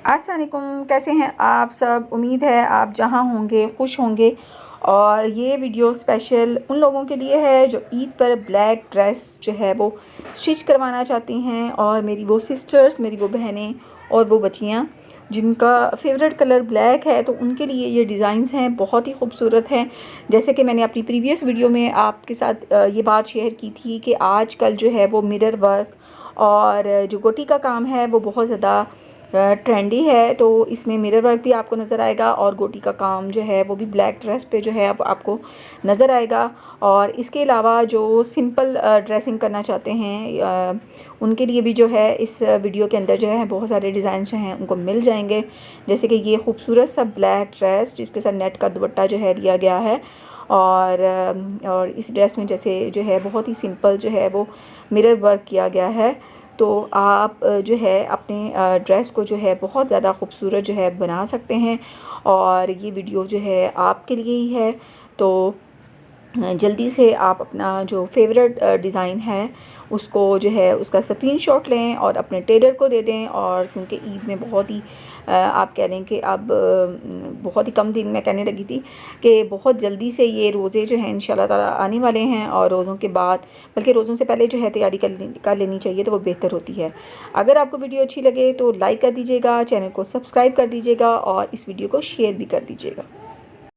अस्सलाम वालेकुम, कैसे हैं आप सब। उम्मीद है आप जहाँ होंगे खुश होंगे। और ये वीडियो स्पेशल उन लोगों के लिए है जो ईद पर ब्लैक ड्रेस जो है वो स्टिच करवाना चाहती हैं, और मेरी वो सिस्टर्स, मेरी वो बहनें और वो बच्चियाँ जिनका फेवरेट कलर ब्लैक है, तो उनके लिए ये डिज़ाइंस हैं, बहुत ही खूबसूरत हैं। जैसे कि मैंने अपनी प्रीवियस वीडियो में आपके साथ ये बात शेयर की थी कि आजकल जो है वो मिरर वर्क और जो गोटी का काम है वो बहुत ज़्यादा ट्रेंडी है। तो इसमें मिरर वर्क भी आपको नज़र आएगा और गोटी का काम जो है वो भी ब्लैक ड्रेस पे जो है अब आपको नज़र आएगा। और इसके अलावा जो सिंपल ड्रेसिंग करना चाहते हैं उनके लिए भी जो है इस वीडियो के अंदर जो है बहुत सारे डिज़ाइन जो हैं उनको मिल जाएंगे। जैसे कि ये खूबसूरत सा ब्लैक ड्रेस जिसके साथ नेट का दुपट्टा जो है लिया गया है, और इस ड्रेस में जैसे जो है बहुत ही सिंपल जो है वो मिरर वर्क किया गया है। तो आप जो है अपने ड्रेस को जो है बहुत ज़्यादा खूबसूरत जो है बना सकते हैं, और ये वीडियो जो है आपके लिए ही है। तो जल्दी से आप अपना जो फेवरेट डिज़ाइन है उसको जो है उसका स्क्रीनशॉट लें और अपने टेलर को दे दें। और क्योंकि ईद में बहुत ही आप कह रहे हैं कि अब बहुत ही कम दिन में कहने लगी थी कि बहुत जल्दी से ये रोज़े जो हैं इंशाल्लाह ताला आने वाले हैं, और रोज़ों के बाद बल्कि रोज़ों से पहले जो है तैयारी कर लेनी चाहिए, तो वो बेहतर होती है। अगर आपको वीडियो अच्छी लगे तो लाइक कर दीजिएगा, चैनल को सब्सक्राइब कर दीजिएगा और इस वीडियो को शेयर भी कर दीजिएगा।